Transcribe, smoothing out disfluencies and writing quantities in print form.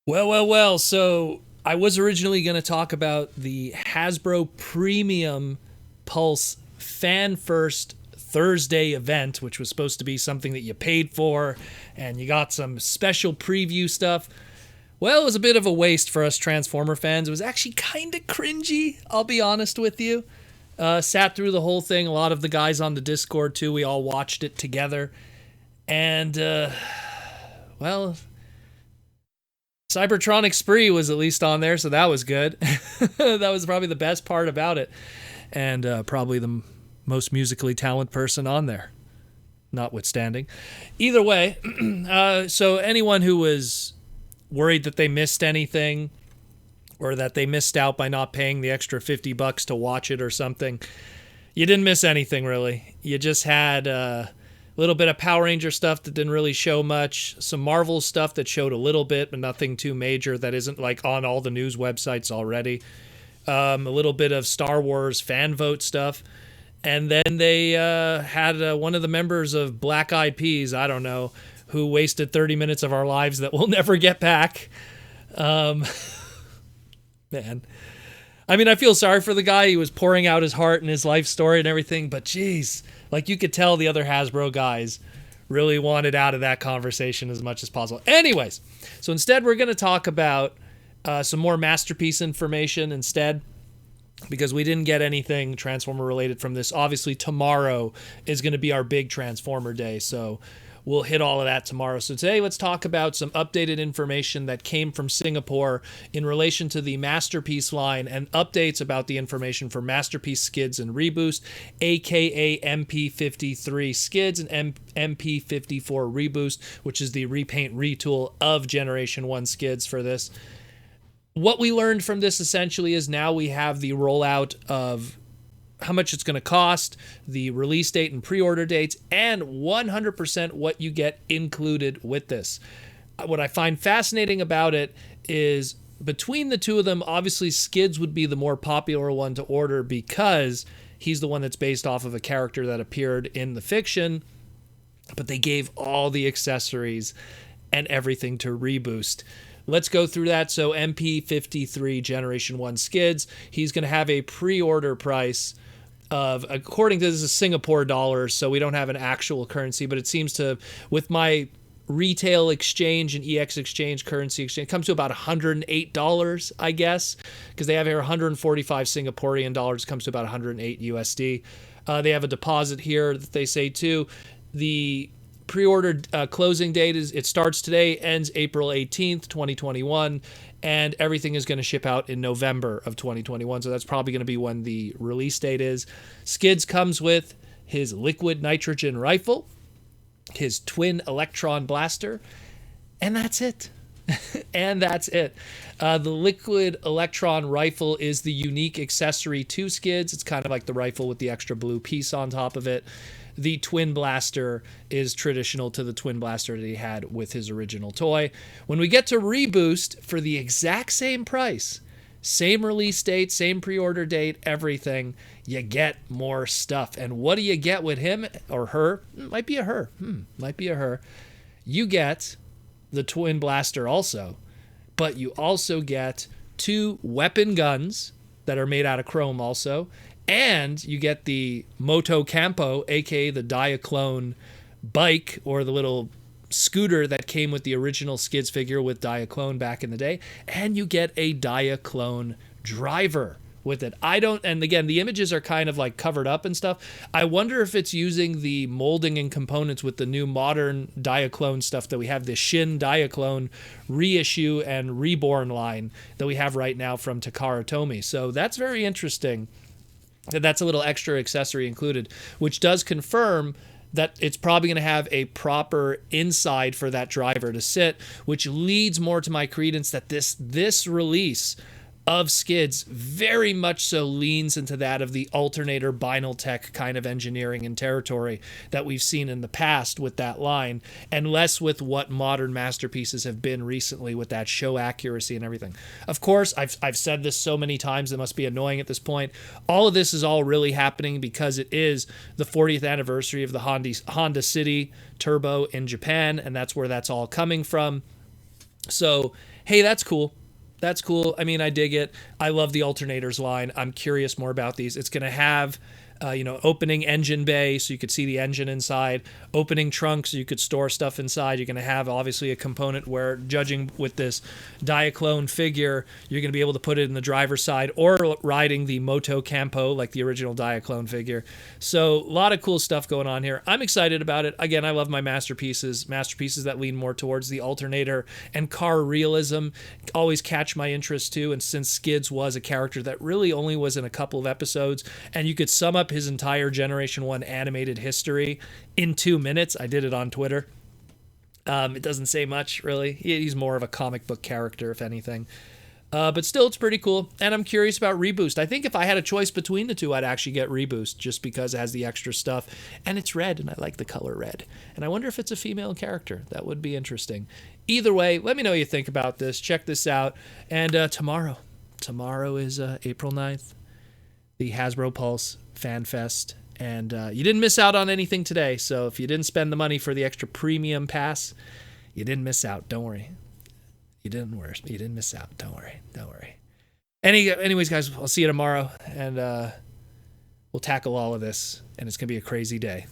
Well. So I was originally going to talk about the Hasbro Premium Pulse Fan First Thursday event, which was supposed to be something that you paid for, and you got some special preview stuff. Well, it was a bit of a waste for us Transformer fans. It was actually kind of cringy, I'll be honest with you. Sat through the whole thing. A lot of the guys on the Discord, too, we all watched it together. And, well, Cybertronic Spree was at least on there, so that was good. That was probably the best part about it. And probably the most musically talented person on there, notwithstanding. Either way, so anyone who was worried that they missed anything or that they missed out by not paying the extra $50 to watch it or something, you didn't miss anything really. You just had a little bit of Power Ranger stuff that didn't really show much, some Marvel stuff that showed a little bit, but nothing too major that isn't like on all the news websites already. A little bit of Star Wars fan vote stuff. And then they had one of the members of Black Eyed Peas, I don't know, who wasted 30 minutes of our lives that we'll never get back. Um, man. I mean, I feel sorry for the guy. He was pouring out his heart and his life story and everything, but geez, like you could tell the other Hasbro guys really wanted out of that conversation as much as possible. Anyways, so instead we're going to talk about some more Masterpiece information instead, because we didn't get anything Transformer related from this. Obviously, tomorrow is going to be our big Transformer day, so we'll hit all of that tomorrow. So today, let's talk about some updated information that came from Singapore in relation to the Masterpiece line and updates about the information for Masterpiece Skids and Reboost, aka MP53 Skids and MP54 Reboost, which is the repaint retool of Generation 1 Skids for this. What we learned from this essentially is now we have the rollout of how much it's going to cost, the release date and pre-order dates, and 100% what you get included with this. What I find fascinating about it is between the two of them, obviously Skids would be the more popular one to order because he's the one that's based off of a character that appeared in the fiction, but they gave all the accessories and everything to Reboost. Let's go through that. So MP53 Generation 1 Skids, he's going to have a pre-order price of, according to this is Singapore dollars, so we don't have an actual currency, but it seems to, with my retail exchange and EX exchange currency exchange, it comes to about $108, I guess, because they have here 145 Singaporean dollars, comes to about 108 USD. They have a deposit here that they say too. The pre-order closing date is, it starts today, ends April 18th, 2021, and everything is going to ship out in November of 2021. So that's probably going to be when the release date is. Skids comes with his liquid nitrogen rifle, his twin electron blaster, and that's it. And that's it. The liquid electron rifle is the unique accessory to Skids. It's kind of like the rifle with the extra blue piece on top of it. The twin blaster is traditional to the twin blaster that he had with his original toy. When we get to Reboost, for the exact same price, same release date, same pre-order date, everything, you get more stuff. And what do you get with him or her? Might be a her. Might be a her. You get the twin blaster also, but you also get 2 weapon guns that are made out of chrome also, and you get the Moto Campo, aka the Diaclone bike, or the little scooter that came with the original Skids figure with Diaclone back in the day, and you get a Diaclone driver with it. And again, the images are kind of like covered up and stuff. I wonder if it's using the molding and components with the new modern Diaclone stuff that we have, the Shin Diaclone reissue and reborn line that we have right now from Takara Tomy. So that's very interesting. That's a little extra accessory included, which does confirm that it's probably going to have a proper inside for that driver to sit, which leads more to my credence that this release of Skids very much so leans into that of the alternator Binal Tech kind of engineering and territory that we've seen in the past with that line, and less with what modern masterpieces have been recently with that show accuracy and everything. Of course, I've said this so many times it must be annoying at this point. All of this is all really happening because it is the 40th anniversary of the Honda City Turbo in Japan, and that's where that's all coming from. So hey, that's cool. That's cool. I mean, I dig it. I love the alternators line. I'm curious more about these. It's going to have, opening engine bay so you could see the engine inside, opening trunk so you could store stuff inside. You're going to have obviously a component where, judging with this Diaclone figure, you're going to be able to put it in the driver's side or riding the Moto Campo like the original Diaclone figure. So a lot of cool stuff going on here. I'm excited about it. Again, I love my masterpieces that lean more towards the alternator and car realism always catch my interest too. And since Skids was a character that really only was in a couple of episodes, and you could sum up his entire Generation 1 animated history in 2 minutes. I did it on Twitter. It doesn't say much, really. He's more of a comic book character, if anything. But still, it's pretty cool. And I'm curious about Reboost. I think if I had a choice between the two, I'd actually get Reboost just because it has the extra stuff. And it's red, and I like the color red. And I wonder if it's a female character. That would be interesting. Either way, let me know what you think about this. Check this out. And tomorrow is April 9th, the Hasbro Pulse Fan Fest. And you didn't miss out on anything today. So if you didn't spend the money for the extra premium pass, you didn't miss out. Don't worry. You didn't miss out. Don't worry. Anyways, guys, I'll see you tomorrow. And we'll tackle all of this. And it's going to be a crazy day.